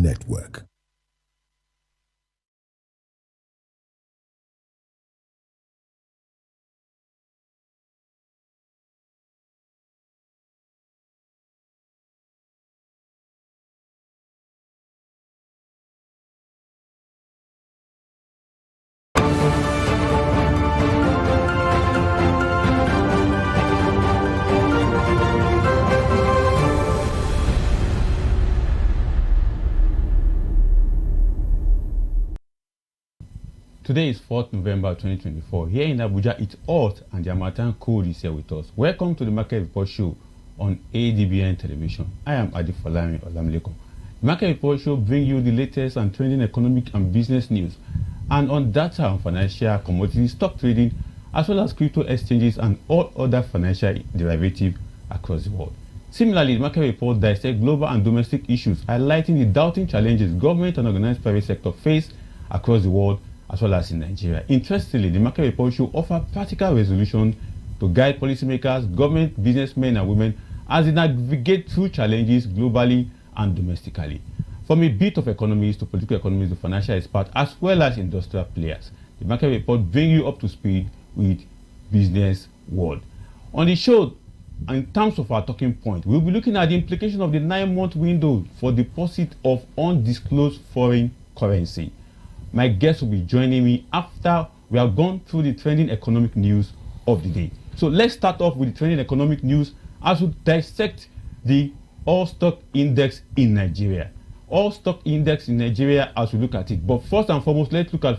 Network. Today is 4th November 2024. Here in Abuja, it's hot and the Harmattan cold is here with us. Welcome to the Market Report Show on ADBN Television. I am Adifalami Olamileko. The Market Report Show brings you the latest and trending economic and business news, and on data and financial commodities, stock trading, as well as crypto exchanges and all other financial derivatives across the world. Similarly, the Market Report dissects global and domestic issues, highlighting the doubting challenges government and organized private sector face across the world, as well as in Nigeria. Interestingly, the Market Report should offer practical resolution to guide policymakers, government, businessmen and women as they navigate through challenges globally and domestically. From a bit of economists to political economists to financial experts, as well as industrial players, the Market Report brings you up to speed with business world. On the show, in terms of our talking point, we'll be looking at the implication of the 9-month window for deposit of undisclosed foreign currency. My guest will be joining me after we have gone through the trending economic news of the day. So let's start off with the trending economic news as we dissect the all stock index in Nigeria. All stock index in Nigeria as we look at it. But first and foremost, let's look at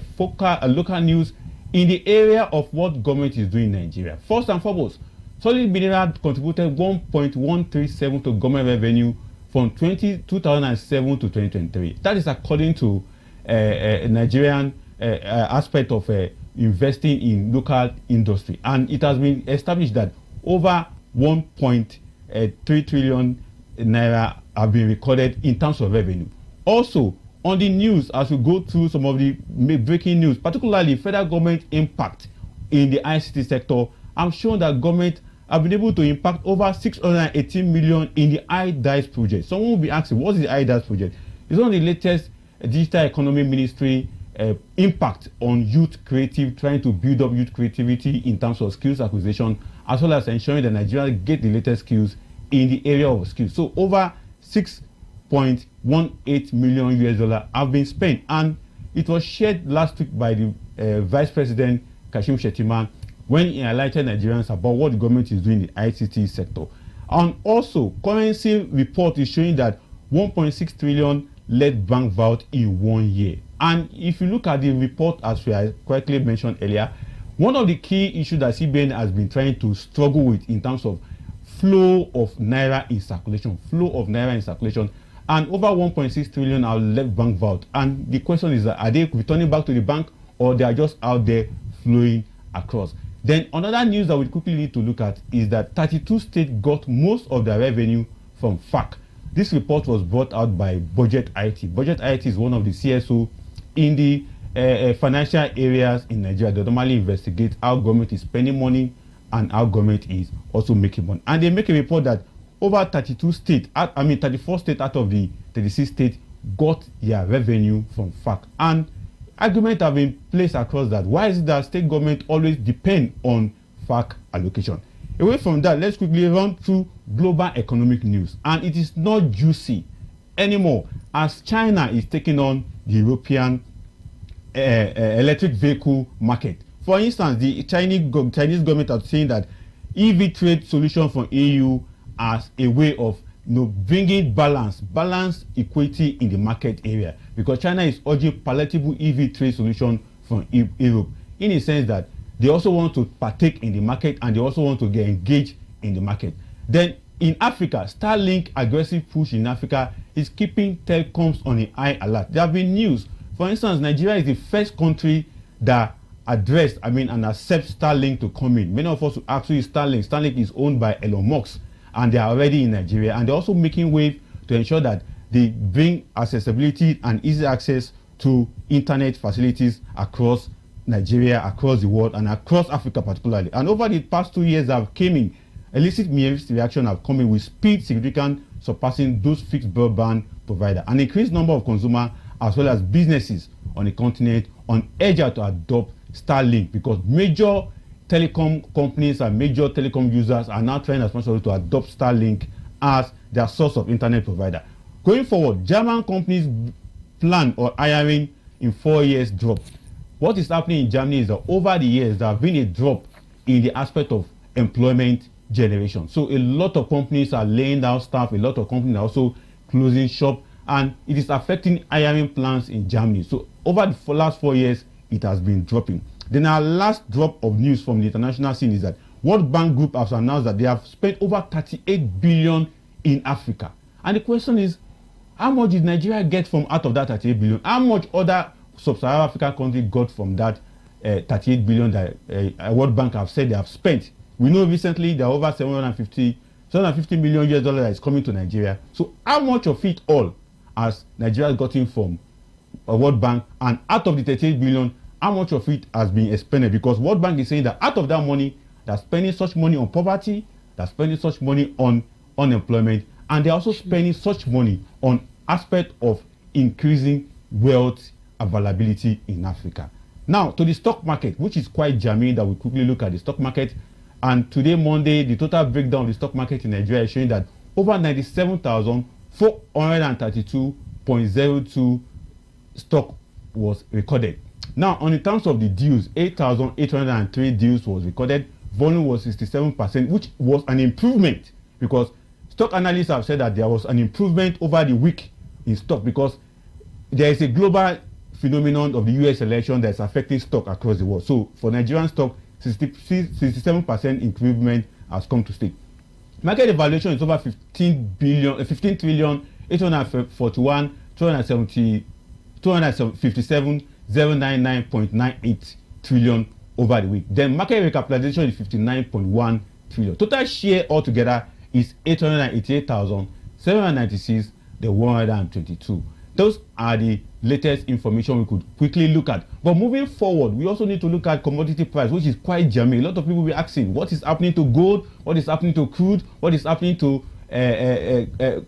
local news in the area of what government is doing in Nigeria. First and foremost, solid mineral contributed 1.137 to government revenue from 2007 to 2023. That is according to Nigerian aspect of investing in local industry, and it has been established that over 1.3 trillion naira have been recorded in terms of revenue. Also, on the news, as we go through some of the breaking news, particularly federal government impact in the ICT sector, I'm sure that government have been able to impact over 618 million in the iDice project. Someone will be asking, what is the iDice project? It's one of the latest digital economy ministry impact on youth creative, trying to build up youth creativity in terms of skills acquisition, as well as ensuring that Nigerians get the latest skills in the area of skills. So over $6.18 million US have been spent, and it was shared last week by the Vice President Kashim Shettima when he highlighted Nigerians about what the government is doing in the ICT sector. And also, currency report is showing that 1.6 trillion led bank vault in 1 year. And if you look at the report, as we correctly mentioned earlier, one of the key issues that CBN has been trying to struggle with in terms of flow of naira in circulation, and over 1.6 trillion are left bank vault. And the question is, are they returning back to the bank, or they are just out there flowing across? Then another news that we quickly need to look at is that 32 states got most of their revenue from FAC. This report was brought out by Budget IT. Budget IT is one of the CSO in the financial areas in Nigeria. They normally investigate how government is spending money and how government is also making money. And they make a report that over 34 states out of the 36 states got their revenue from FAC. And arguments have been placed across that. Why is it that state government always depend on FAC allocation? Away from that, let's quickly run through global economic news. And it is not juicy anymore, as China is taking on the European electric vehicle market. For instance, the Chinese government are saying that EV trade solution from EU as a way of bringing balance equity in the market area, because China is urging palatable EV trade solution from Europe, in a sense that they also want to partake in the market and they also want to get engaged in the market. Then in Africa, Starlink aggressive push in Africa is keeping telecoms on a high alert. There have been news. For instance, Nigeria is the first country that addressed, and accept Starlink to come in. Many of us will actually Starlink is owned by Elon Musk, and they are already in Nigeria, and they're also making wave to ensure that they bring accessibility and easy access to internet facilities across Nigeria, across the world, and across Africa particularly. And over the past 2 years that came in, illicit reaction have come in with speed significant surpassing those fixed broadband provider. An increased number of consumers as well as businesses on the continent on edge to adopt Starlink, because major telecom companies and major telecom users are now trying as much as possible to adopt Starlink as their source of internet provider. Going forward, German companies plan or hiring in 4 years drop. What is happening in Germany is that over the years there have been a drop in the aspect of employment generation. So a lot of companies are laying down staff, a lot of companies are also closing shop, and it is affecting hiring plans in Germany. So over the last 4 years, it has been dropping. Then our last drop of news from the international scene is that World Bank Group has announced that they have spent over 38 billion in Africa. And the question is, how much did Nigeria get from out of that 38 billion? How much other sub-Saharan African countries got from that 38 billion that World Bank have said they have spent? We know recently there are over 750 million US dollars that is coming to Nigeria. So how much of it all has Nigeria gotten from World Bank? And out of the 38 billion, how much of it has been expended? Because World Bank is saying that out of that money, they're spending such money on poverty, they're spending such money on unemployment, and they're also spending such money on aspect of increasing wealth availability in Africa. Now to the stock market, which is quite germane that we quickly look at the stock market. And today, Monday, the total breakdown of the stock market in Nigeria is showing that over 97,432.02 stock was recorded. Now, on the terms of the deals, 8,803 deals was recorded. Volume was 67%, which was an improvement, because stock analysts have said that there was an improvement over the week in stock, because there is a global phenomenon of the US election that's affecting stock across the world. So for Nigerian stock, 67% improvement has come to stay. Market evaluation is over 15 trillion 841 257,099.98 trillion over the week. Then market recapitalization is 59.1 trillion. Total share altogether is 888,796, the 122. Those are the latest information we could quickly look at. But moving forward, we also need to look at commodity price, which is quite germane. A lot of people will be asking, what is happening to gold? What is happening to crude? What is happening to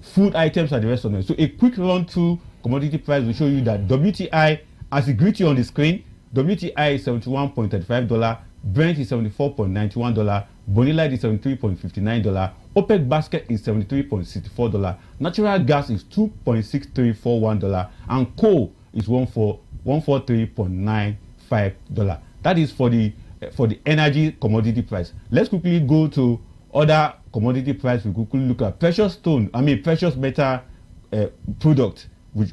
food items and the rest of them? So a quick run through commodity price will show you that WTI, as it greets you on the screen, WTI is $71.35, Brent is $74.91, Bonny Light is $73.59, OPEC basket is $73.64, natural gas is $2.6341, and coal is $143.95. That is for the energy commodity price. Let's quickly go to other commodity price. We quickly look at precious metal product, which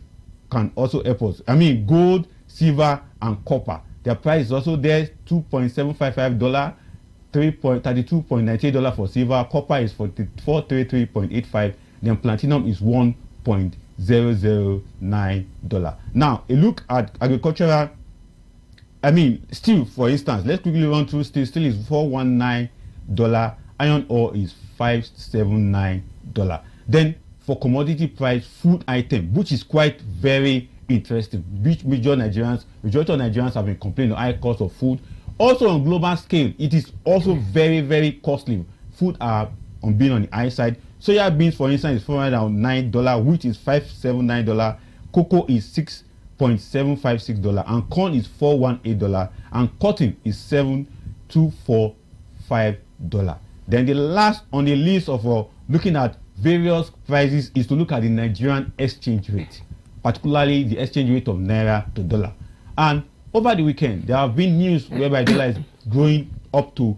can also help us. Gold, silver, and copper. Their price is also there, $2.755, $32.98 for silver. Copper is $433.85. Then platinum is $1.009. Now a look at agricultural. Steel, for instance. Let's quickly run through steel. Steel is $419. Iron ore is $579. Then for commodity price, food item, which is quite very interesting. Majority of Nigerians have been complaining of high cost of food. Also on global scale, it is also very, very costly. Food are being on the high side. Soya beans, for instance, is $409. Wheat is $579. Cocoa is $6.756, and corn is $418, and cotton is $7.245. Then the last on the list of looking at various prices is to look at the Nigerian exchange rate, particularly the exchange rate of naira to dollar. And over the weekend, there have been news whereby dollar is going up to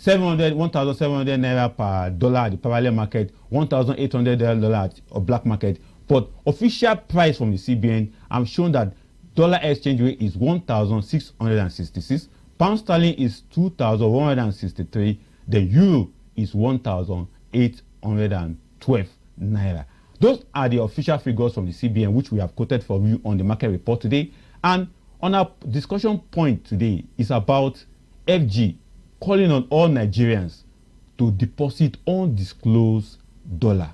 1,700 naira per dollar at the parallel market, $1,800 at a black market. But official price from the CBN have shown that dollar exchange rate is 1,666, pound sterling is 2,163, the euro is 1,812 naira. Those are the official figures from the CBN, which we have quoted for you on the market report today. And on our discussion point today is about FG calling on all Nigerians to deposit undisclosed dollar.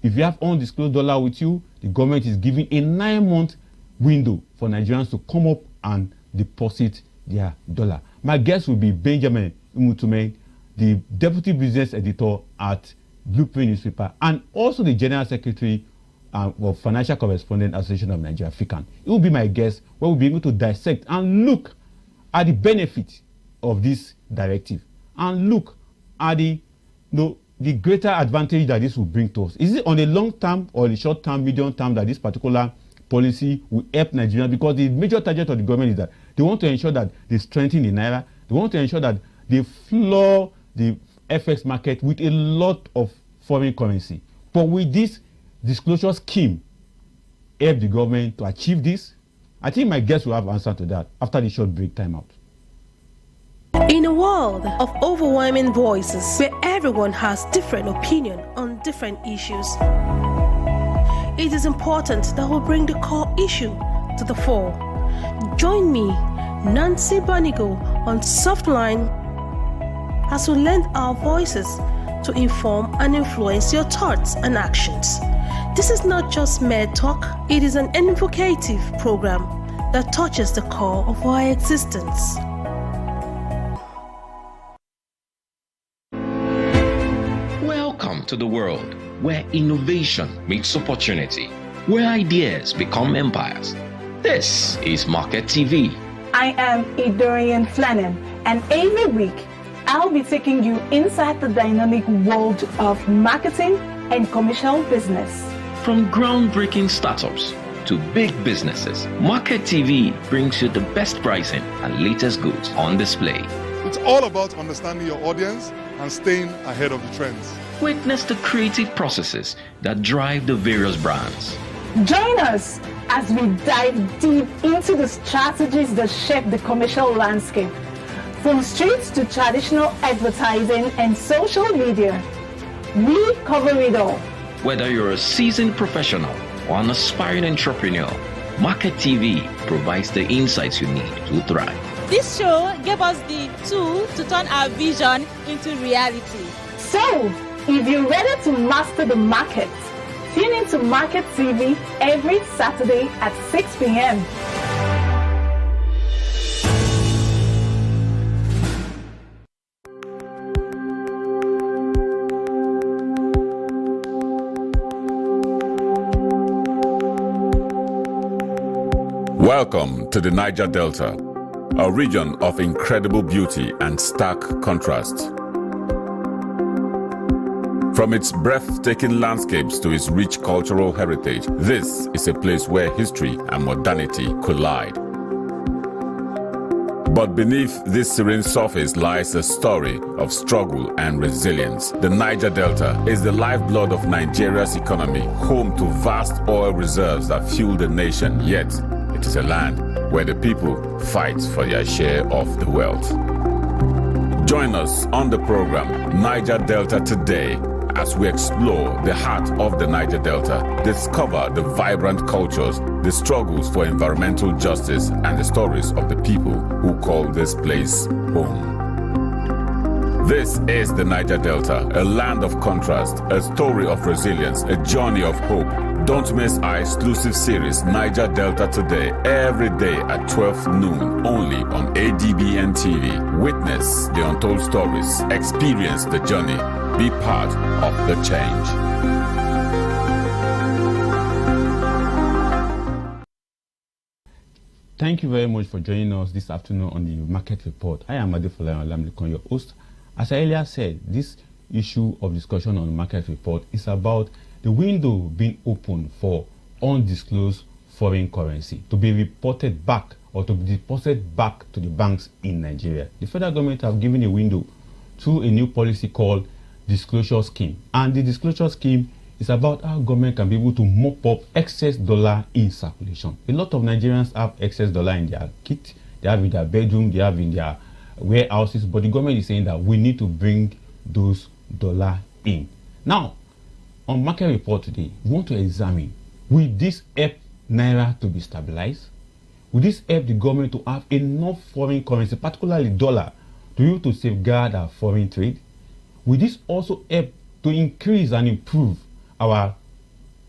If you have undisclosed dollar with you, the government is giving a 9-month window for Nigerians to come up and deposit their dollar. My guest will be Benjamin Umutume, the Deputy Business Editor at Blueprint Newspaper, and also the General Secretary of Financial Correspondent Association of Nigeria, FICAN. He will be my guest, where we'll be able to dissect and look at the benefit of this directive and look at the greater advantage that this will bring to us. Is it on a long term or a short term, medium term that this particular policy will help Nigeria? Because the major target of the government is that they want to ensure that they strengthen the naira. They want to ensure that they floor the FX market with a lot of foreign currency. But with this disclosure scheme, help the government to achieve this? I think my guest will have answer to that after the short break time out. In a world of overwhelming voices where everyone has different opinion on different issues, it is important that we bring the core issue to the fore. Join me, Nancy Banigo, on Softline as we lend our voices to inform and influence your thoughts and actions. This is not just mere talk, it is an invocative program that touches the core of our existence. Welcome to the world where innovation meets opportunity, where ideas become empires. This is Market TV. I am Idorian Flannan, and every week I'll be taking you inside the dynamic world of marketing and commercial business. From groundbreaking startups to big businesses, Market TV brings you the best pricing and latest goods on display. It's all about understanding your audience and staying ahead of the trends. Witness the creative processes that drive the various brands. Join us as we dive deep into the strategies that shape the commercial landscape. From streets to traditional advertising and social media, we cover it all. Whether you're a seasoned professional or an aspiring entrepreneur, Market TV provides the insights you need to thrive. This show gave us the tool to turn our vision into reality. So, if you're ready to master the market, tune into Market TV every Saturday at 6 p.m. Welcome to the Niger Delta, a region of incredible beauty and stark contrast. From its breathtaking landscapes to its rich cultural heritage, this is a place where history and modernity collide. But beneath this serene surface lies a story of struggle and resilience. The Niger Delta is the lifeblood of Nigeria's economy, home to vast oil reserves that fuel the nation, yet it is a land where the people fight for their share of the wealth. Join us on the program Niger Delta Today as we explore the heart of the Niger Delta, discover the vibrant cultures, the struggles for environmental justice, and the stories of the people who call this place home. This is the Niger Delta, a land of contrast, a story of resilience, a journey of hope. Don't miss our exclusive series, Niger Delta Today, every day at 12 noon, only on ADBN TV. Witness the untold stories, experience the journey, be part of the change. Thank you very much for joining us this afternoon on the Market Report. I am Adefolayan Olamilekon, your host. As I earlier said, this issue of discussion on the Market Report is about the window being open for undisclosed foreign currency to be reported back or to be deposited back to the banks in Nigeria. The federal government have given a window to a new policy called disclosure scheme, and the disclosure scheme is about how government can be able to mop up excess dollar in circulation. A lot of Nigerians have excess dollar in their kit, they have in their bedroom, they have in their warehouses, but the government is saying that we need to bring those dollar in. Now, on Market Report today, we want to examine, will this help Naira to be stabilized? Will this help the government to have enough foreign currency, particularly dollar, to be able to safeguard our foreign trade? Will this also help to increase and improve our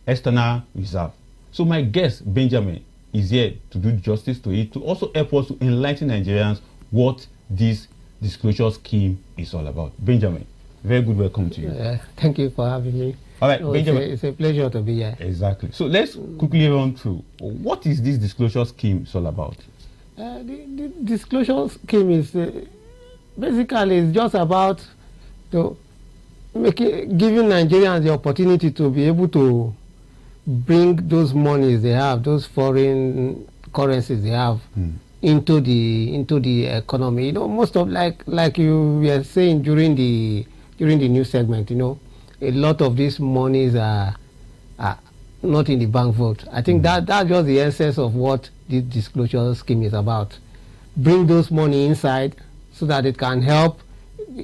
external reserve? So my guest, Benjamin, is here to do justice to it, to also help us to enlighten Nigerians what this disclosure scheme is all about. Benjamin, very good welcome to you. Thank you for having me. All right, So it's a pleasure to be here. Exactly. So let's quickly run through. What is this disclosure scheme all about? The disclosure scheme is basically it's just about giving Nigerians the opportunity to be able to bring those monies they have, those foreign currencies they have, into the economy. You know, most of like you were saying during the news segment, you know, a lot of these monies are not in the bank vault. I think that's just the essence of what this disclosure scheme is about. Bring those money inside so that it can help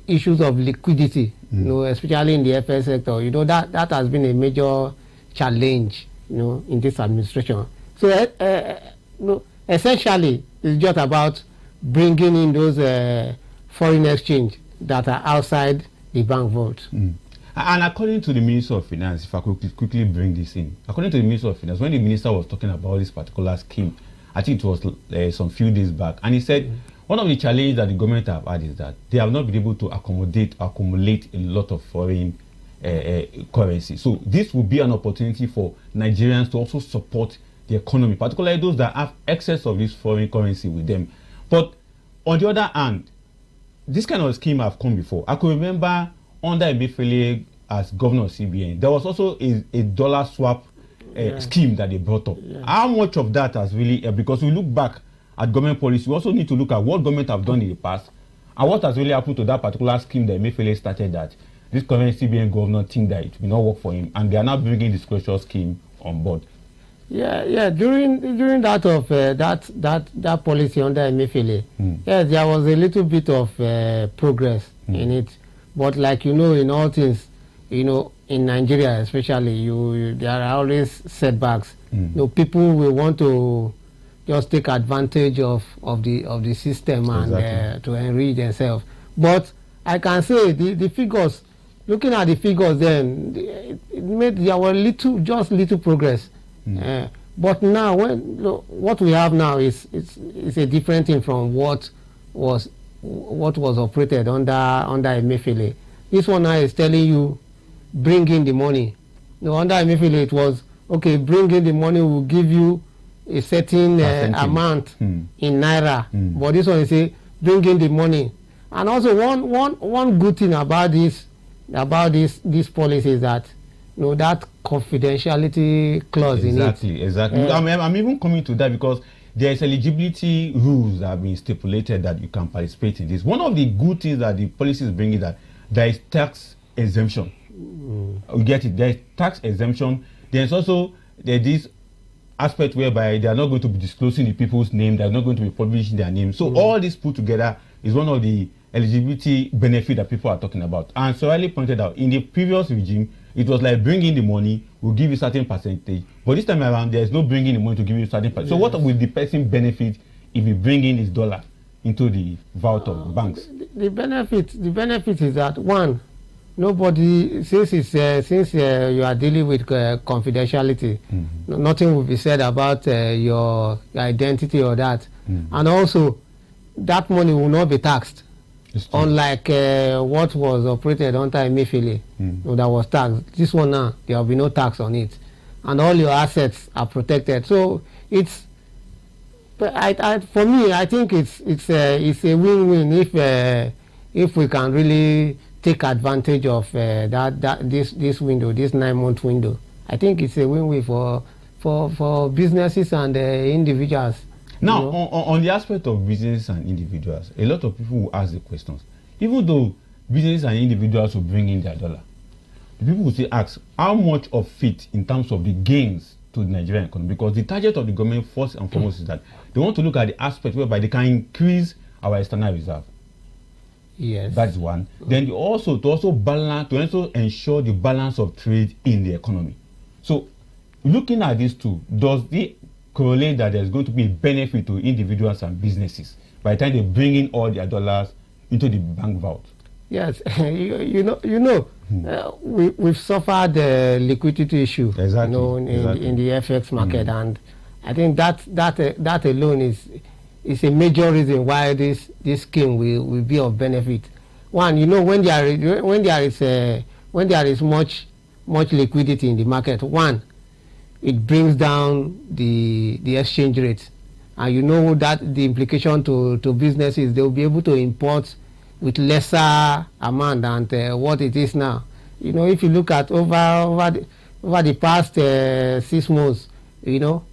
issues of liquidity, you know, especially in the FS sector. You know, that has been a major challenge, you know, in this administration. So you know, essentially it's just about bringing in those foreign exchange that are outside the bank vault. And according to the Minister of Finance, if I could quickly bring this in, according to the Minister of Finance, when the Minister was talking about this particular scheme, I think it was some few days back, and he said one of the challenges that the government have had is that they have not been able to accumulate a lot of foreign currency. So this will be an opportunity for Nigerians to also support the economy, particularly those that have excess of this foreign currency with them. But on the other hand, this kind of scheme have come before. I could remember under Emefiele as governor of CBN, there was also a dollar swap scheme that they brought up. How much of that has really, because we look back at government policy, we also need to look at what government have done in the past and what has really happened to that particular scheme that Emefiele started, that this current CBN governor think that it will not work for him, and they are now bringing disclosure scheme on board. During that of that policy under Emefiele, yes, there was a little bit of progress in it, but like you know, in all things, you know, in Nigeria especially, there are always setbacks. You know, people will want to just take advantage of the system and to enrich themselves. But I can say the figures, looking at the figures, then there were little progress. But now, what we have now is a different thing from what was operated under Emefiele. This one now is telling you, bring in the money. You know, under Emefiele it was, okay, bring in the money, we'll give you a certain amount in naira. But this one is say, bring in the money. And also one good thing about this policy is that, you know, that confidentiality clause in it. Exactly. I'm even coming to that because there is eligibility rules that have been stipulated that you can participate in this. One of the good things that the policy is bringing, that there is tax exemption. We get it. There is tax exemption. There's also this aspect whereby they are not going to be disclosing the people's name. They are not going to be publishing their name. So all this put together is one of the eligibility benefit that people are talking about. And so Riley pointed out, in the previous regime, it was like bring in the money, we'll give you a certain percentage. But this time around, there's no bringing the money to give you a certain percentage. So what will the person benefit if you bring in his dollar into the vault of banks? The benefit is that, one, nobody, since you are dealing with confidentiality, nothing will be said about your identity or that. And also, that money will not be taxed. Unlike what was operated under Emefiele, that was taxed. This one now, there will be no tax on it, and all your assets are protected. So it's, for me, I think it's a win-win if we can really take advantage of this window, this 9-month window. I think it's a win-win for businesses and individuals. Now, you know, on the aspect of business and individuals, a lot of people will ask the questions. Even though business and individuals will bring in their dollar, the people will still ask how much of it in terms of the gains to the Nigerian economy, because the target of the government first and foremost is that they want to look at the aspect whereby they can increase our external reserve. Yes, that's one. Then to also ensure the balance of trade in the economy. So, looking at these two, does the correlate that there's going to be a benefit to individuals and businesses by the time they bring in all their dollars into the bank vault? Yes, we've suffered the liquidity issue, in the FX market, and I think that alone is a major reason why this scheme will be of benefit. One, you know, when there is much much liquidity in the market. One, it brings down the exchange rate, and you know that the implication to businesses, they will be able to import with lesser amount than what it is now. You know, if you look at over the past 6 months, you know,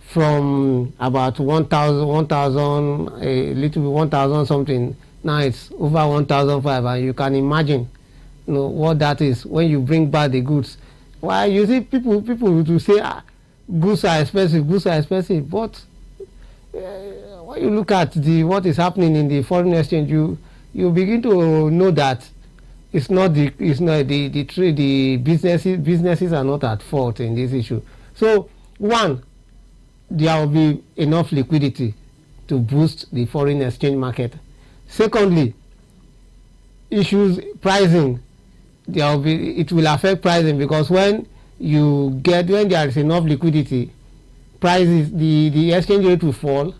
from about 1,000, a little bit 1,000 something, now it's over 1,005, and you can imagine, you know, what that is when you bring back the goods. Why, you see people will say, goods are expensive, but when you look at what is happening in the foreign exchange, you begin to know that the businesses are not at fault in this issue. So one, there will be enough liquidity to boost the foreign exchange market. Secondly, pricing, it will affect pricing, because when there is enough liquidity, prices, the exchange rate will fall.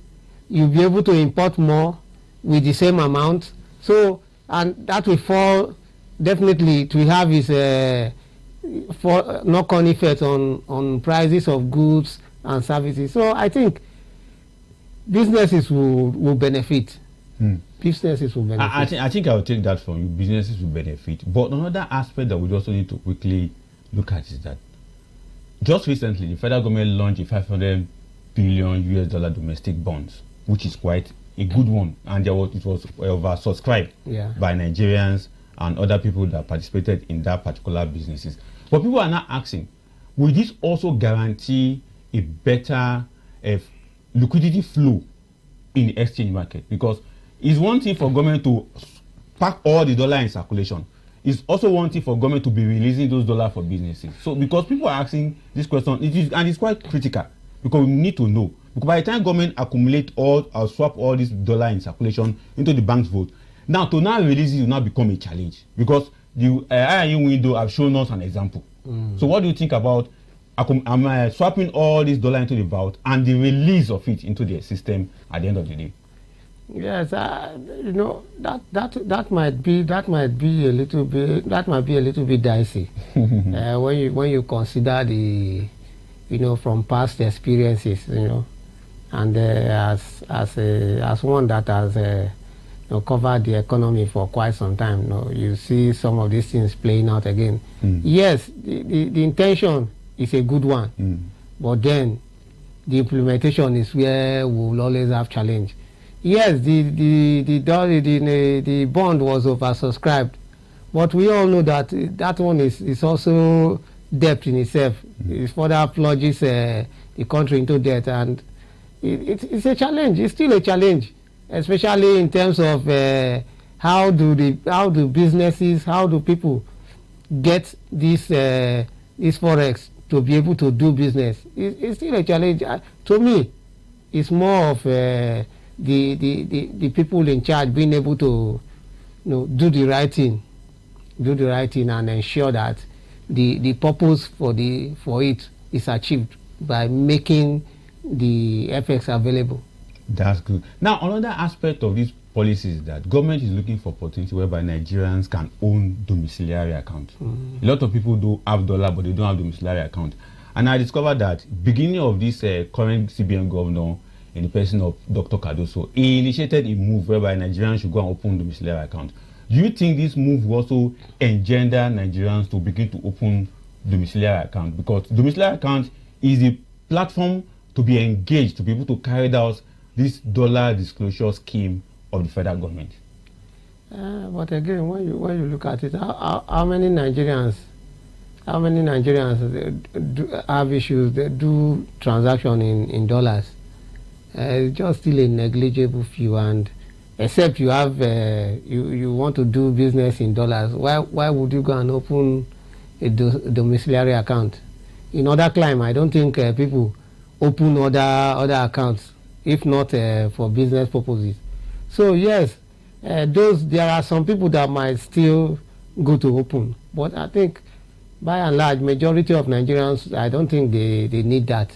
You'll be able to import more with the same amount. So, and that will fall, definitely it will have its knock-on effect on prices of goods and services. So I think businesses will benefit. Businesses will benefit. I think I will take that from you. Businesses will benefit. But another aspect that we also need to quickly look at is that just recently the federal government launched a $500 billion domestic bonds, which is quite a good one, and it was oversubscribed by Nigerians and other people that participated in that particular businesses. But people are now asking, will this also guarantee a better liquidity flow in the exchange market? Because it's one thing for government to pack all the dollar in circulation. It's also one thing for government to be releasing those dollars for businesses. So because people are asking this question, and it's quite critical, because we need to know. Because by the time government accumulate or swap all this dollar in circulation into the bank's vote, now to now release it will now become a challenge, because the IIU window have shown us an example. So what do you think about swapping all this dollar into the vault and the release of it into the system at the end of the day? Yes, you know, that might be a little bit dicey when you consider the, you know, from past experiences, you know, and as one that has you know, covered the economy for quite some time, you know, you see some of these things playing out again. Yes, the intention is a good one, but then the implementation is where we will always have challenge. Yes, the bond was oversubscribed, but we all know that that one is also debt in itself. It further plunges the country into debt, and it's a challenge. It's still a challenge, especially in terms of how do businesses, how do people get this forex to be able to do business. It's still a challenge. To me, it's more of the people in charge being able to, you know, do the right thing and ensure that the purpose for it is achieved by making the FX available. That's good. Now, another aspect of this policy is that government is looking for opportunity whereby Nigerians can own domiciliary accounts. A lot of people do have dollar, but they don't have domiciliary account. And I discovered that beginning of this current CBN governor, in the person of Dr. Cardoso, he initiated a move whereby Nigerians should go and open domiciliary account. Do you think this move will also engender Nigerians to begin to open domiciliary account? Because domiciliary account is a platform to be engaged, to be able to carry out this dollar disclosure scheme of the federal government. But again, when you look at it, how many Nigerians have issues? They do transaction in dollars. It's just still a negligible few, and except you have you want to do business in dollars, why would you go and open a domiciliary account? In other climes, I don't think people open other accounts if not for business purposes. So yes, there are some people that might still go to open, but I think by and large, majority of Nigerians, I don't think they need that.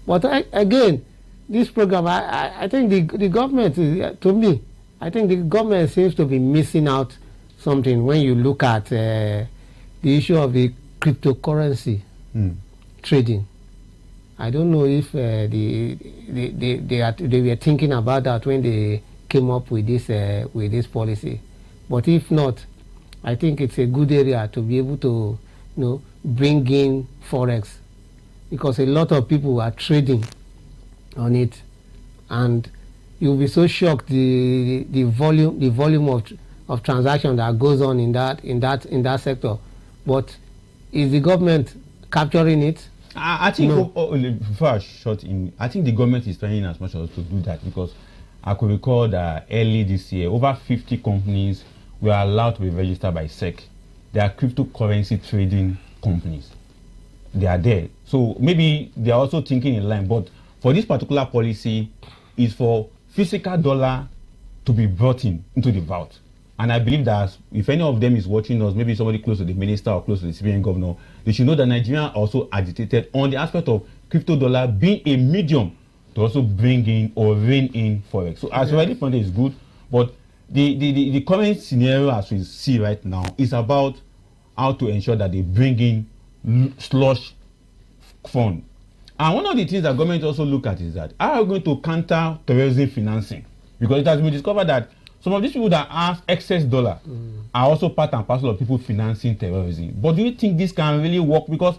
But again, this program, I think the government, to me, I think the government seems to be missing out something when you look at the issue of the cryptocurrency trading. I don't know if they were thinking about that when they came up with this policy, but if not, I think it's a good area to be able to, bring in forex, because a lot of people are trading on it, and you'll be so shocked the volume of transaction that goes on in that sector. But is the government capturing it? I think before I shut in, I think the government is trying as much as to do that, because I could recall that early this year, over 50 companies were allowed to be registered by SEC. They are cryptocurrency trading companies. They are there. So maybe they are also thinking in line, but for this particular policy, is for physical dollar to be brought into the vault. And I believe that if any of them is watching us, maybe somebody close to the minister or close to the CBN governor, they should know that Nigeria also agitated on the aspect of crypto dollar being a medium to also bring in or rein in forex. So as already pointed, is good, but the current scenario as we see right now is about how to ensure that they bring in slush fund. And one of the things that government also look at is that how are we going to counter terrorism financing? Because it has been discovered that some of these people that have excess dollar are also part and parcel of people financing terrorism. But do you think this can really work? Because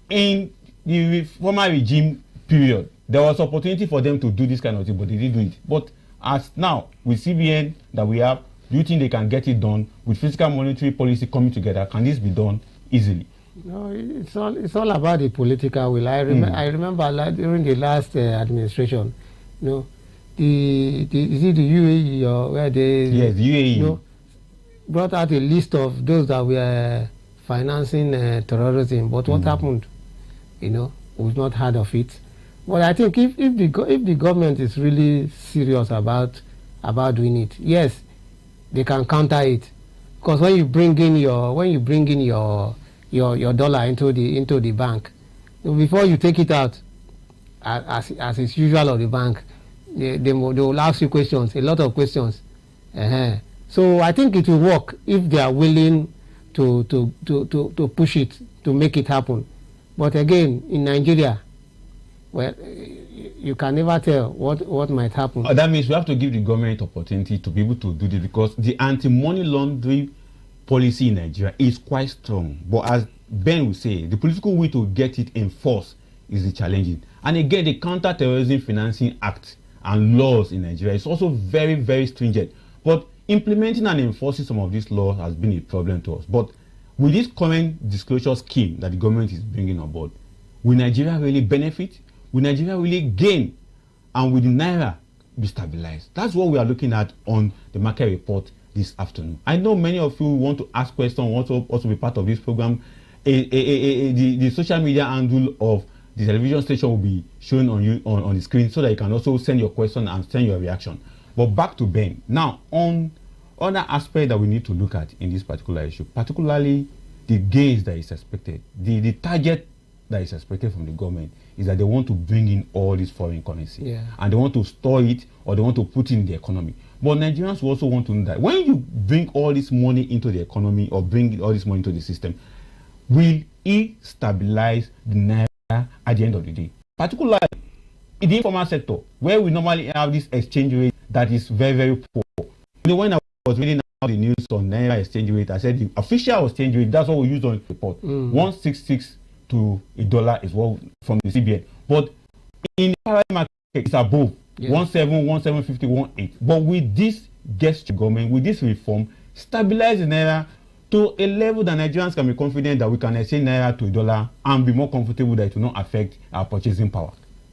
in the former regime period, there was opportunity for them to do this kind of thing, but they didn't do it. But as now, with CBN that we have, do you think they can get it done with fiscal monetary policy coming together? Can this be done easily? No, it's all about the political will. I remember during the last administration, is it the UAE or where they? Yes, the UAE. Brought out a list of those that were financing terrorism. But what happened? We've not heard of it. But I think if the government is really serious about doing it, yes, they can counter it. Because when you bring in your dollar into the bank, before you take it out, as is usual of the bank, they will ask you questions, a lot of questions. So I think it will work if they are willing to push it, to make it happen. But again, in Nigeria, well, you can never tell what might happen. That means we have to give the government opportunity to be able to do this, because the anti-money laundering policy in Nigeria is quite strong. But as Ben will say, the political way to get it enforced is the challenging. And again, the Counter-Terrorism Financing Act and laws in Nigeria is also very, very stringent. But implementing and enforcing some of these laws has been a problem to us. But with this current disclosure scheme that the government is bringing on board, will Nigeria really benefit? Will Nigeria really gain? And will the Naira be stabilized? That's what we are looking at on the market report this afternoon. I know many of you want to ask questions, want to also be part of this program. The social media handle of the television station will be shown on the screen, so that you can also send your question and send your reaction. But back to Ben. Now, on other aspect that we need to look at in this particular issue, particularly the gains that is expected, the target that is expected from the government is that they want to bring in all this foreign currency, and they want to store it, or they want to put it in the economy. But Nigerians will also want to know that when you bring all this money into the economy, or bring all this money into the system, will it stabilize the Naira at the end of the day? Particularly in the informal sector, where we normally have this exchange rate that is very, very poor. When I was reading out the news on Naira exchange rate, I said the official exchange rate, that's what we use on the report, 166 to a dollar is what from the CBN. But in the parallel market, it's above 17, 1750, 18. But with this gesture government, with this reform, stabilize the Naira to a level that Nigerians can be confident that we can exchange Naira to a dollar and be more comfortable that it will not affect our purchasing power.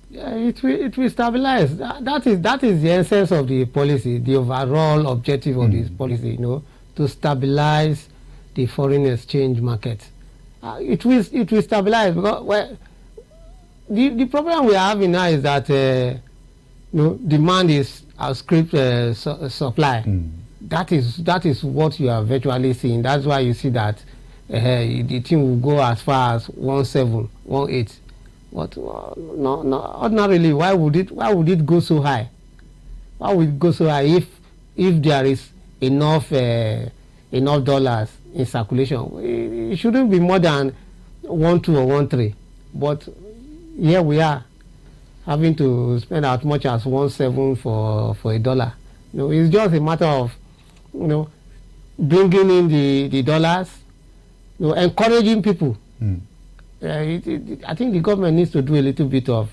Yeah, it will stabilize. That is the essence of the policy, the overall objective of this policy, to stabilize the foreign exchange market. It will stabilize, because the problem we are having now is that demand is outstripped supply. That is what you are virtually seeing. That's why you see that the thing will go as far as 17, 18. But no, ordinarily, why would it go so high? Why would it go so high if there is enough dollars in circulation? It shouldn't be more than 1.2 or 1.3, but here we are having to spend as much as 1.7 for a dollar. It's just a matter of bringing in the dollars, encouraging people. I think the government needs to do a little bit of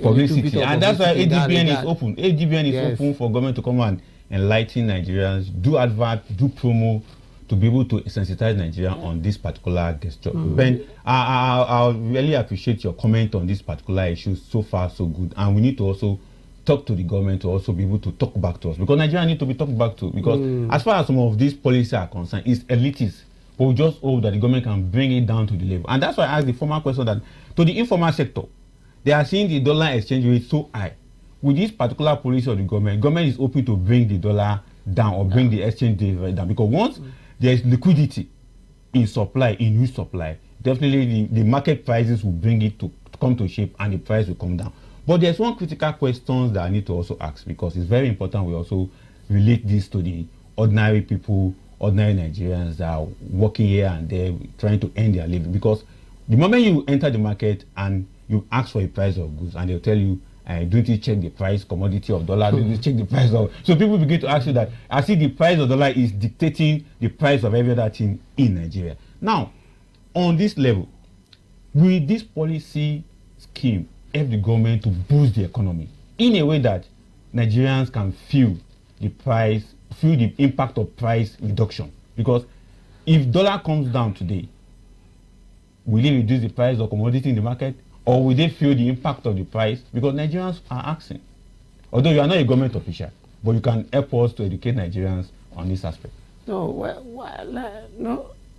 publicity, and that's why ADBN is open. ADBN is open for government to come and enlighten Nigerians, do advert, do promo, to be able to sensitize Nigerians on this particular gesture. Ben, I really appreciate your comment on this particular issue. So far, so good. And we need to also talk to the government to also be able to talk back to us, because Nigerians need to be talked back to. Because as far as some of these policies are concerned, it's elitist. But we just hope that the government can bring it down to the level. And that's why I asked the former question that to the informal sector, they are seeing the dollar exchange rate so high. With this particular policy of the government is hoping to bring the dollar down or bring the exchange rate down. Because once there is liquidity in supply, in huge supply, definitely the market prices will bring it to come to shape and the price will come down. But there's one critical question that I need to also ask, because it's very important we also relate this to the ordinary people, ordinary Nigerians that are working here and there trying to earn their living. Because the moment you enter the market and you ask for a price of goods and they'll tell you, don't you check the price commodity of dollar? Don't you check the price of... So people begin to ask you that. I see the price of dollar is dictating the price of every other thing in Nigeria. Now, on this level, will this policy scheme help the government to boost the economy in a way that Nigerians can feel the price, feel the impact of price reduction? Because if dollar comes down today, will it reduce the price of commodity in the market? Or will they feel the impact of the price? Because Nigerians are asking. Although you are not a government official, but you can help us to educate Nigerians on this aspect. No,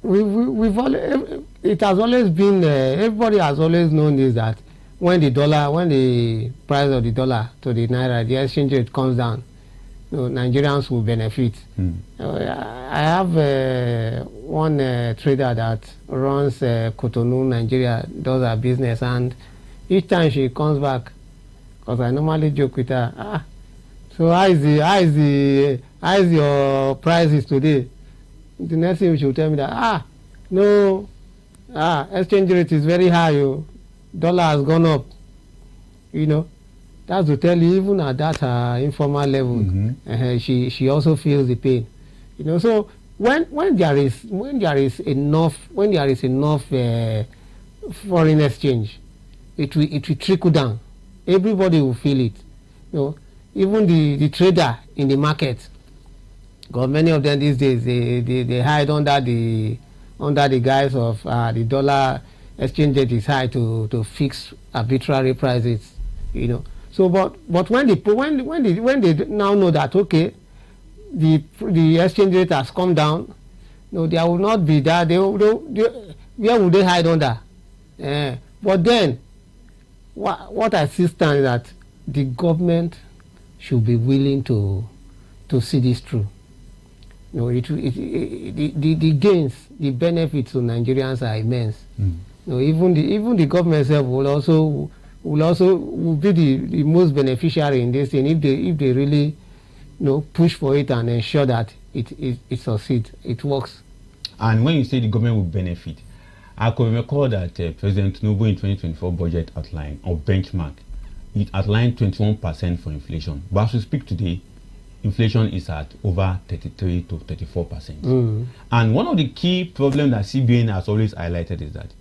we've always, it has always been, everybody has always known this, that when the price of the dollar to the naira, the exchange rate comes down, Nigerians will benefit. I have one trader that runs Cotonou, Nigeria, does her business, and each time she comes back, because I normally joke with her, so how is your prices today? The next thing she will tell me that exchange rate is very high, dollar has gone up. That's to tell you, even at that informal level, she also feels the pain. So when there is enough foreign exchange, it will trickle down. Everybody will feel it. Even the trader in the market, because many of them these days they hide under the guise of the dollar exchange rate is high to fix arbitrary prices. So, but when they now know that, okay, the exchange rate has come down, there will not be that. Where will they hide under? But then, what I see stand is that the government should be willing to see this through. The gains, the benefits to Nigerians are immense. Even the government itself will be the most beneficiary in this thing if they really push for it and ensure that it succeeds, it works. And when you say the government will benefit, I could recall that President Tinubu in 2024 budget outline or benchmark, it outlined 21% for inflation. But as we speak today, inflation is at over 33 to 34%. And one of the key problems that CBN has always highlighted is that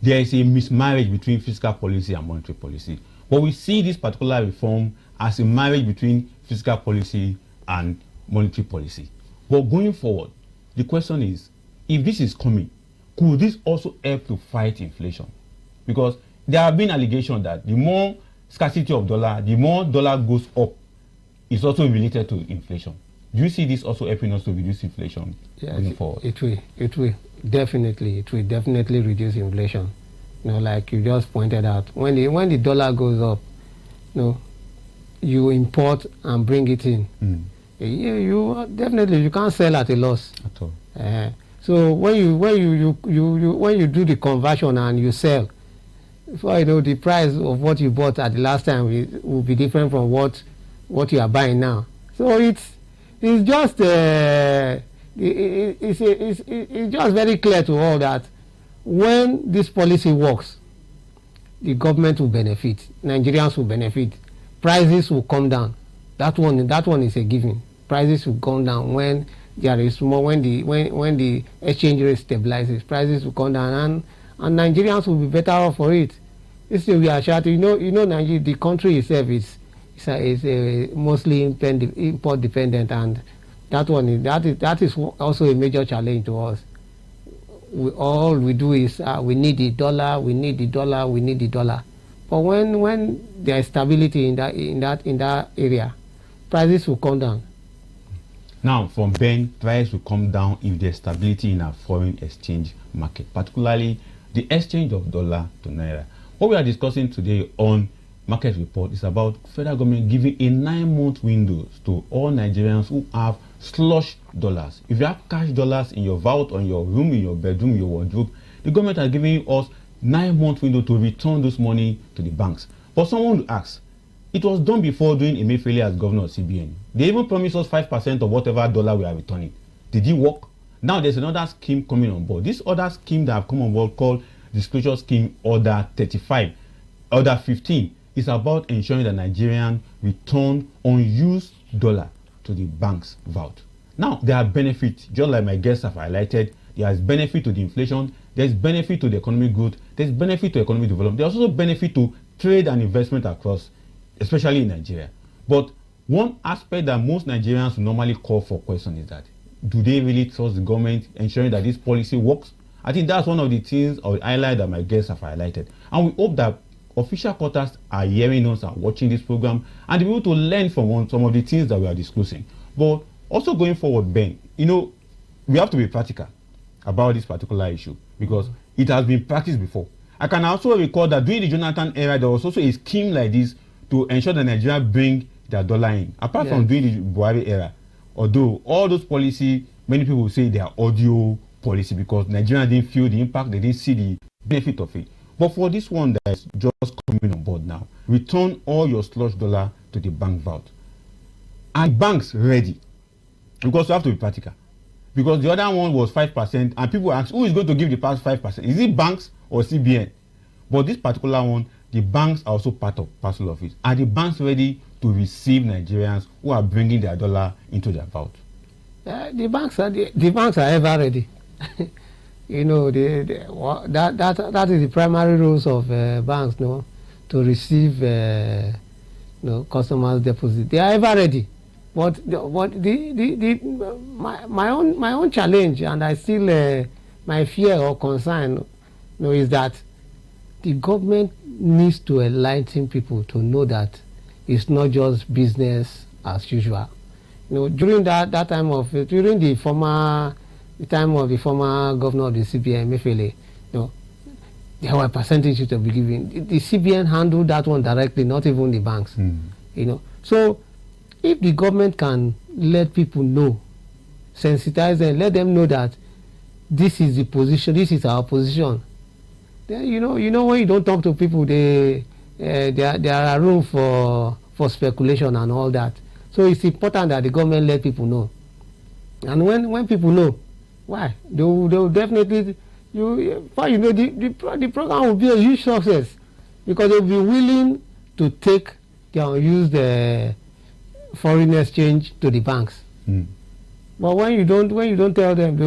there is a mismarriage between fiscal policy and monetary policy. But we see this particular reform as a marriage between fiscal policy and monetary policy. But going forward, the question is, if this is coming, could this also help to fight inflation? Because there have been allegations that the more scarcity of dollar, the more dollar goes up, it's also related to inflation. Do you see this also helping us to reduce inflation going forward? It will definitely reduce inflation. Like you just pointed out, when the dollar goes up, you import and bring it in. You definitely, you can't sell at a loss at all. So when you do the conversion and you sell, the price of what you bought at the last time will be different from what you are buying now. So it's just it's just very clear to all that when this policy works, the government will benefit, Nigerians will benefit, prices will come down. That one is a given. Prices will come down when there is more, when the exchange rate stabilizes. Prices will come down, and Nigerians will be better off for it. This is we are shouting. Nigeria, the country itself is mostly import dependent, and that is also a major challenge to us. All we do is we need the dollar, we need the dollar, we need the dollar. But when there is stability in that area, prices will come down. Now, from Ben, prices will come down if there's stability in our foreign exchange market, particularly the exchange of dollar to naira. What we are discussing today on Market Report is about federal government giving a 9-month window to all Nigerians who have slush dollars. If you have cash dollars in your vault, on your room, in your bedroom, your wardrobe, the government are giving us 9-month window to return this money to the banks. But someone will ask, it was done before during Emefiele as governor of CBN. They even promised us 5% of whatever dollar we are returning. Did it work? Now there's another scheme coming on board. This other scheme that have come on board called Disclosure Scheme Order 35, Order 15, is about ensuring that Nigerians return unused dollar to the bank's vault. Now, there are benefits, just like my guests have highlighted. There is benefit to the inflation, there's benefit to the economic growth, there's benefit to economic development, there's also benefit to trade and investment across, especially in Nigeria. But one aspect that most Nigerians normally call for question is that, do they really trust the government ensuring that this policy works? I think that's one of the things or highlight that my guests have highlighted. And we hope that official quarters are hearing us and watching this program and be able to learn from some of the things that we are discussing. But also going forward, Ben, we have to be practical about this particular issue because it has been practiced before. I can also recall that during the Jonathan era, there was also a scheme like this to ensure that Nigeria bring their dollar in. Apart from during the Buhari era, although all those policy, many people say they are audio policy because Nigeria didn't feel the impact, they didn't see the benefit of it. But for this one that is just coming on board now, return all your slush dollar to the bank vault. And banks ready? Because you have to be practical. Because the other one was 5%, and people ask, who is going to give the past 5%? Is it banks or CBN? But this particular one, the banks are also parcel of it. Are the banks ready to receive Nigerians who are bringing their dollar into their vault? The banks are ever ready. That is the primary rules of banks, to receive customers' deposit. They are ever ready. But my own challenge, and I still my fear or concern, is that the government needs to enlighten people to know that it's not just business as usual. During the time of the former governor of the CBN, Emefiele, there were percentages to be given. The CBN handled that one directly, not even the banks. So if the government can let people know, sensitize them, let them know that this is the position, this is our position. Then when you don't talk to people, there are room for speculation and all that. So it's important that the government let people know. And when people know, why? They will definitely, the program will be a huge success because they will be willing to take their unused foreign exchange to the banks. But when you don't tell them,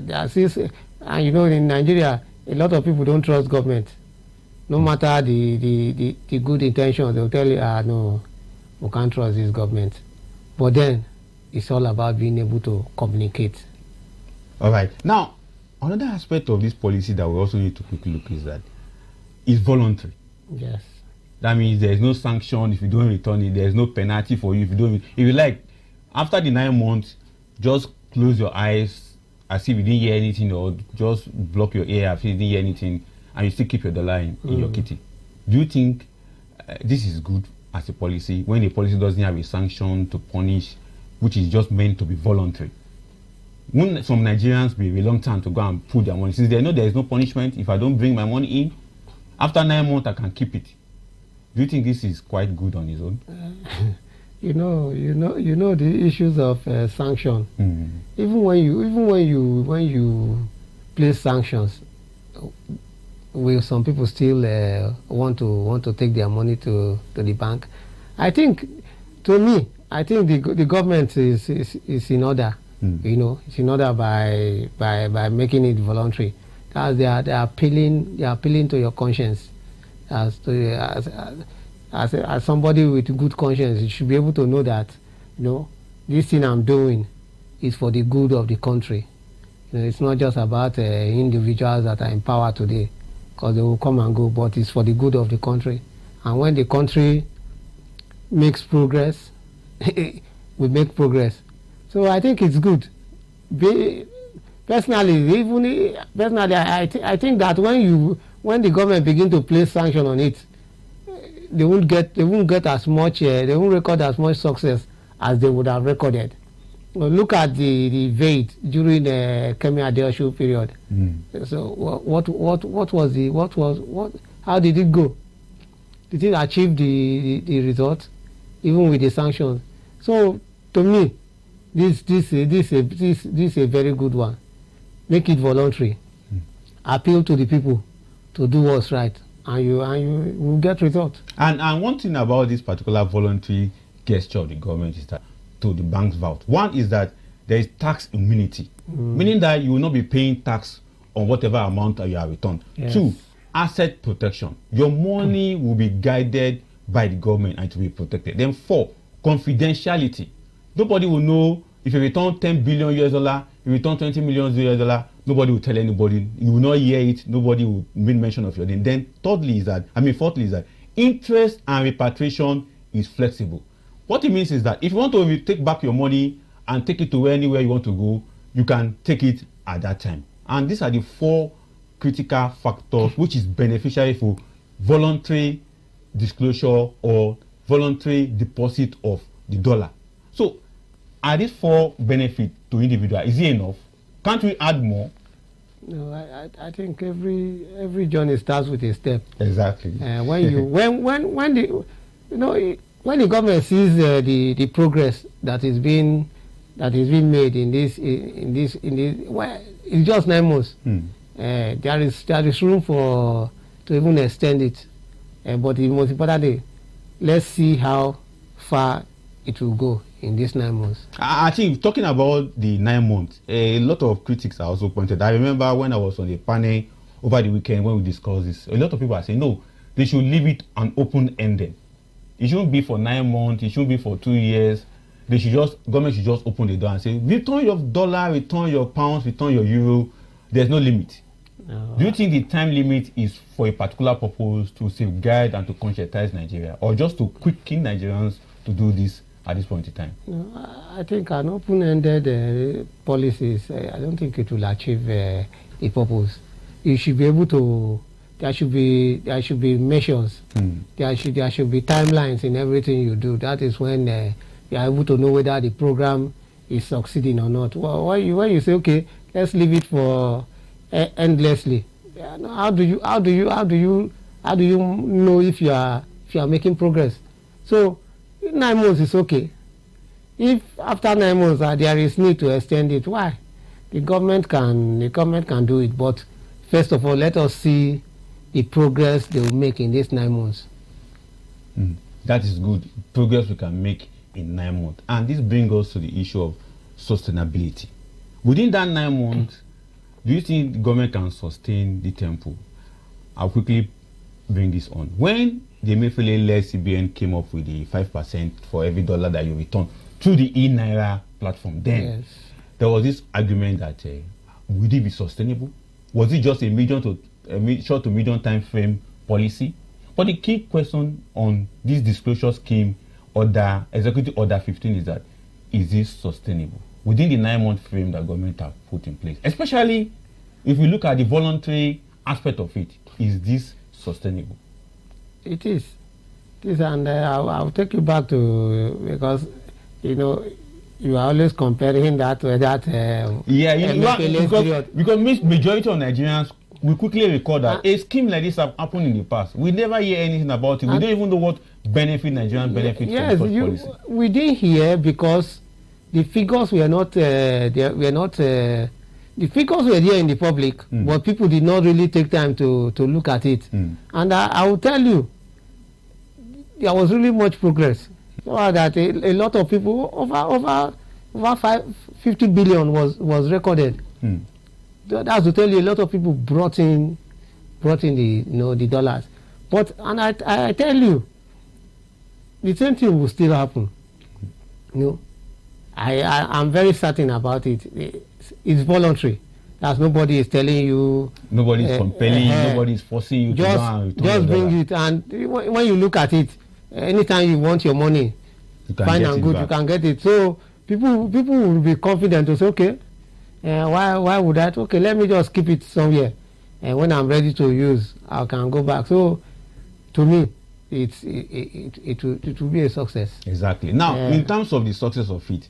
they assist, and in Nigeria, a lot of people don't trust government. No matter the good intentions, they'll tell you, no, we can't trust this government. But then, it's all about being able to communicate. All right. Now, another aspect of this policy that we also need to quickly look is that it's voluntary. Yes. That means there is no sanction if you don't return it. There is no penalty for you if you don't. If you like, after the 9 months, just close your eyes as if you didn't hear anything, or just block your ear as if you didn't hear anything, and you still keep your dollar in your kitty. Do you think this is good as a policy when the policy doesn't have a sanction to punish, which is just meant to be voluntary? Wouldn't some Nigerians be reluctant to go and put their money, since they know there is no punishment? If I don't bring my money in, after 9 months I can keep it. Do you think this is quite good on its own? You know the issues of sanction. Even when you place sanctions, will some people still want to take their money to the bank? I think, to me, I think the government is in order. You know, it's in order by making it voluntary. As they are appealing to your conscience. As somebody with good conscience, you should be able to know that, you know, this thing I'm doing is for the good of the country. You know, it's not just about individuals that are in power today, because they will come and go, but it's for the good of the country. And when the country makes progress, we make progress. So I think it's good. Personally, I think that when the government begin to place sanction on it, they won't get as much, they won't record as much success as they would have recorded. Well, look at the VAID during the Kemi Adeosun period. So how did it go? Did it achieve the result, even with the sanctions? So to me, this is a very good one. Make it voluntary. Appeal to the people to do what's right, and you will get results. And one thing about this particular voluntary gesture of the government is that to the bank's vault. One is that there is tax immunity, meaning that you will not be paying tax on whatever amount you have returned. Yes. 2, asset protection. Your money will be guided by the government and to be protected. Then 4, confidentiality. Nobody will know if you return $10 billion, you return $20 million, nobody will tell anybody. You will not hear it. Nobody will make mention of your name. Then fourthly is that interest and repatriation is flexible. What it means is that if you want to take back your money and take it to anywhere you want to go, you can take it at that time. And these are the 4 critical factors which is beneficiary for voluntary disclosure or voluntary deposit of the dollar. So are these 4 benefits to individual? Is it enough? Can't we add more? No, I think every journey starts with a step. Exactly. When the government sees the progress that is being made in this, well, it's just 9 months. There is room to even extend it. But the most important thing, let's see how far it will go in these 9 months. I think talking about the 9 months, a lot of critics are also pointed. I remember when I was on the panel over the weekend when we discussed this, a lot of people are saying, no, they should leave it an open-ended. It shouldn't be for 9 months, it shouldn't be for 2 years. Government should just open the door and say, return your dollar, return your pounds, return your euro. There's no limit. No. Do you think the time limit is for a particular purpose to safeguard and to conscientize Nigeria, or just to quicken Nigerians to do this at this point in time? No, I think an open-ended policies, I don't think it will achieve the purpose. You should be able to. There should be measures. There should be timelines in everything you do. That is when you are able to know whether the program is succeeding or not. Well, when you say, okay, let's leave it for endlessly, how do you know if you are making progress? So 9 months is okay. If after 9 months there is need to extend it, why? The government can do it. But first of all, let us see the progress they will make in these 9 months. That is good. Progress we can make in 9 months. And this brings us to the issue of sustainability. Within that 9 months, do you think the government can sustain the tempo? I'll quickly bring this on. When the Emefiele-led CBN came up with the 5% for every dollar that you return through the e-Naira platform, then there was this argument that would it be sustainable? Was it just a short to medium time frame policy? But the key question on this disclosure scheme order, Executive Order 15, is that is this sustainable within the 9 month frame that government have put in place? Especially if we look at the voluntary aspect of it, is this sustainable? It is. And I'll take you back to, because you are always comparing that to that. Because majority of Nigerians we quickly recall that a scheme like this have happened in the past. We never hear anything about it. We don't even know what benefit Nigerian benefits from such policy. We didn't hear because the figures were not The figures were there in the public, but people did not really take time to look at it. And I will tell you, there was really much progress. So that a lot of people, over 50 billion was recorded. That's to tell you, a lot of people brought in the dollars. But and I tell you, the same thing will still happen. I'm very certain about it. It's voluntary. That's nobody is telling you. Nobody is compelling you. Nobody is forcing you to just bring it. And when you look at it, anytime you want your money, fine and good, you can get it. So people will be confident to say, okay, why would that? Okay, let me just keep it somewhere, and when I'm ready to use, I can go back. So to me, it will be a success. Exactly. Now, in terms of the success of it,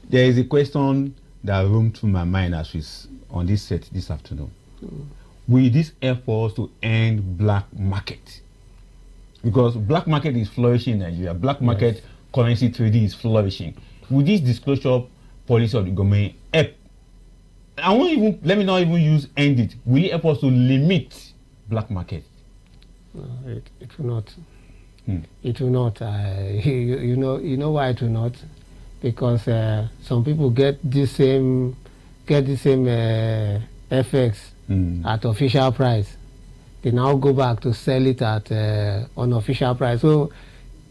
there is a question that roamed through my mind as we on this set this afternoon. Will this efforts to end black market? Because black market is flourishing in Nigeria. Black market currency trading is flourishing. Will this disclosure policy of the government help? Let me not even use end it. Will it help us to limit black market? No, it will not. It will not. You know why it will not? Because some people get the same FX at official price. They now go back to sell it at unofficial price. So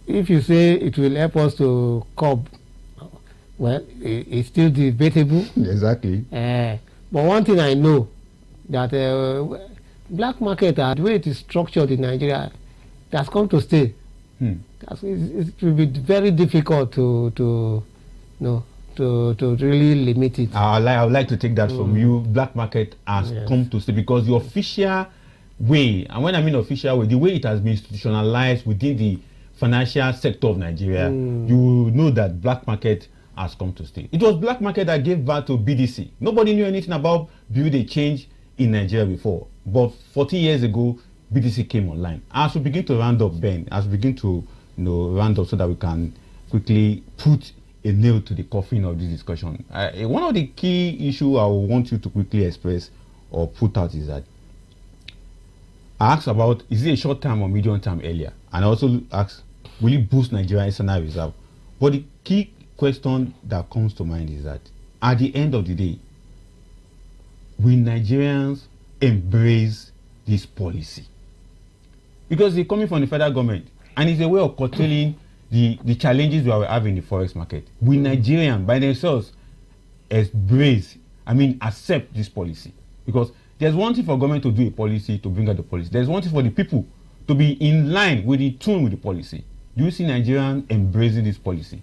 if you say it will help us to curb, well, it's still debatable. Exactly. But one thing I know, that black market, the way it is structured in Nigeria, it has come to stay. It will be very difficult to really limit it. I would like to take that from you. Black market has come to stay because the official way, and when I mean official way, the way it has been institutionalized within the financial sector of Nigeria, you know that black market has come to stay. It was black market that gave birth to BDC. Nobody knew anything about Bureau de Change in Nigeria before, but 14 years ago, BDC came online. As we begin to round up, Ben, as we begin to round up so that we can quickly put a nail to the coffin of this discussion. One of the key issues I want you to quickly express or put out is that I asked about, is it a short term or medium term earlier? And I also asked, will it boost Nigerian external reserve? But the key question that comes to mind is that at the end of the day, will Nigerians embrace this policy? Because it's coming from the federal government and it's a way of curtailing the challenges we are having in the forex market. Will Nigerians by themselves accept this policy? Because there's one thing for government to do a policy, to bring out the policy. There's one thing for the people to be in line with the tune with the policy. Do you see Nigerians embracing this policy?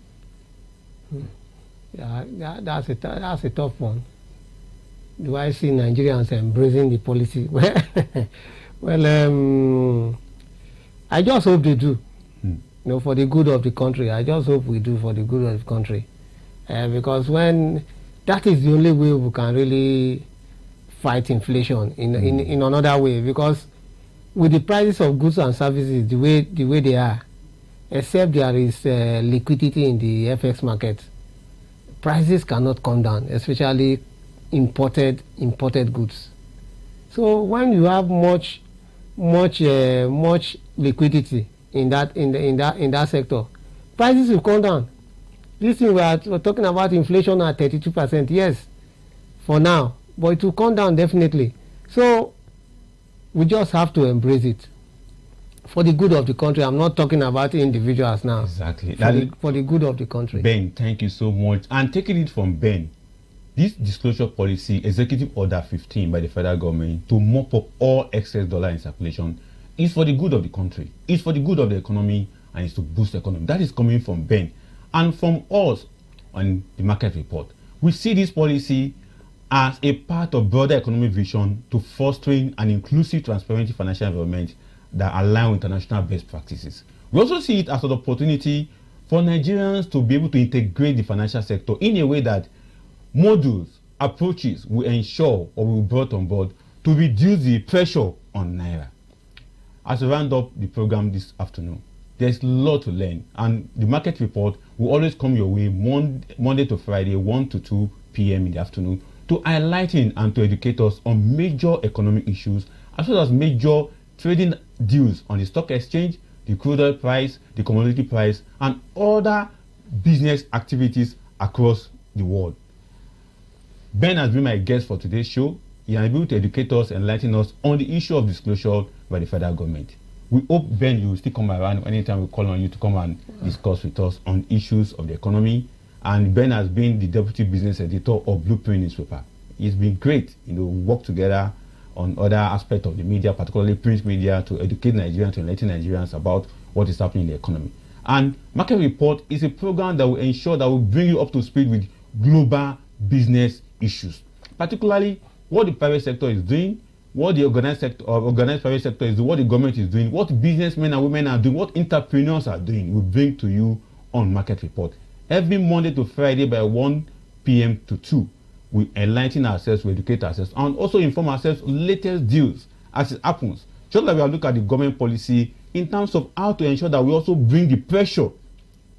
Yeah, that's a tough one. Do I see Nigerians embracing the policy? Well, I just hope they do. For the good of the country. I just hope we do for the good of the country. Because when that is the only way we can really fight inflation in another way. Because with the prices of goods and services the way they are, except there is liquidity in the FX market, prices cannot come down, especially imported goods. So when you have much liquidity in that sector, prices will come down. This thing we're talking about inflation at 32%, yes, for now, but it will come down definitely. So we just have to embrace it for the good of the country. I'm not talking about individuals now. Exactly. For the good of the country. Ben, thank you so much. And taking it from Ben, this disclosure policy, Executive Order 15 by the federal government to mop up all excess dollar in circulation, is for the good of the country. It's for the good of the economy, and it's to boost the economy. That is coming from Ben. And from us on the Market Report, we see this policy as a part of broader economic vision to fostering an inclusive, transparent financial environment that align with international best practices. We also see it as an opportunity for Nigerians to be able to integrate the financial sector in a way that modules, approaches will ensure or will be brought on board to reduce the pressure on Naira. As we round up the program this afternoon, there's a lot to learn, and the Market Report will always come your way Monday to Friday, 1 to 2 p.m. in the afternoon, to enlighten and to educate us on major economic issues as well as major trading deals on the stock exchange, the crude oil price, the commodity price, and other business activities across the world. Ben has been my guest for today's show. He has been able to educate us, enlighten us on the issue of disclosure by the federal government. We hope, Ben, you will still come around anytime we call on you to come and discuss with us on issues of the economy. And Ben has been the deputy business editor of Blueprint newspaper. It's been great, work together on other aspects of the media, particularly print media, to educate Nigerians, to enlighten Nigerians about what is happening in the economy. And Market Report is a program that will ensure that will bring you up to speed with global business issues, particularly what the private sector is doing, what the organized private sector is doing, what the government is doing, what businessmen and women are doing, what entrepreneurs are doing. We bring to you on Market Report every Monday to Friday by 1 p.m. to 2. We enlighten ourselves, we educate ourselves, and also inform ourselves on latest deals as it happens. Just like we have looked at the government policy in terms of how to ensure that we also bring the pressure,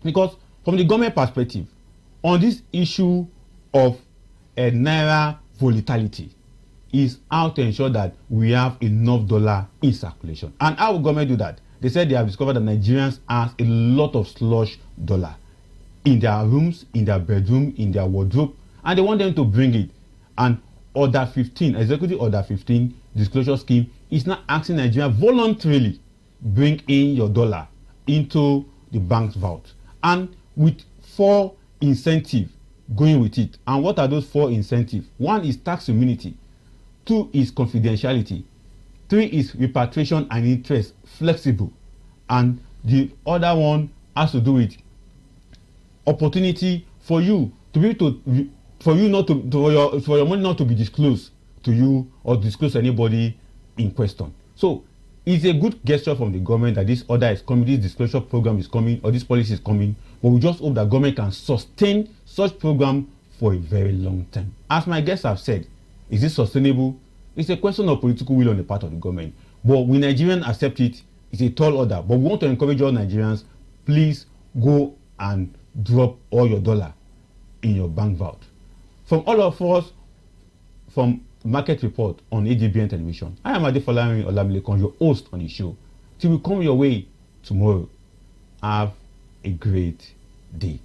because from the government perspective, on this issue of naira volatility, is how to ensure that we have enough dollar in circulation. And how will government do that? They said they have discovered that Nigerians have a lot of slush dollar in their rooms, in their bedroom, in their wardrobe, and they want them to bring it. And Order 15, Executive Order 15 disclosure scheme is now asking Nigeria voluntarily bring in your dollar into the bank's vault, and with 4 incentives going with it. And what are those 4 incentives? 1 is tax immunity, 2 is confidentiality, 3 is repatriation and interest flexible, and the other one has to do with opportunity for you to be able to, for your money not to be disclosed to you or disclosed to anybody in question. So it's a good gesture from the government that this order is coming, this disclosure program is coming, or this policy is coming. But we just hope that government can sustain such program for a very long time. As my guests have said, is it sustainable? It's a question of political will on the part of the government. But we Nigerians accept it. It's a tall order. But we want to encourage all Nigerians, please go and drop all your dollar in your bank vault. From all of us, from Market Report on ADBN Television, I am Adefolami Olamilekon, your host on the show. Till we come your way tomorrow, have a great day.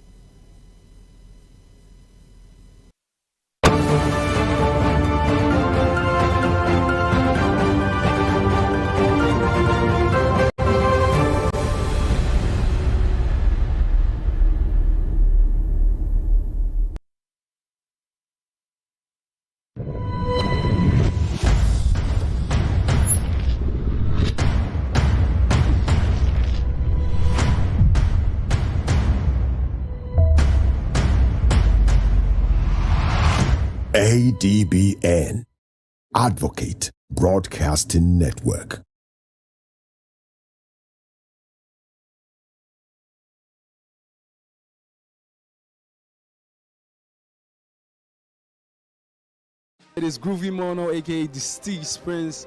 ADBN, Advocate Broadcasting Network. It is Groovy Mono, aka the Steve Prince.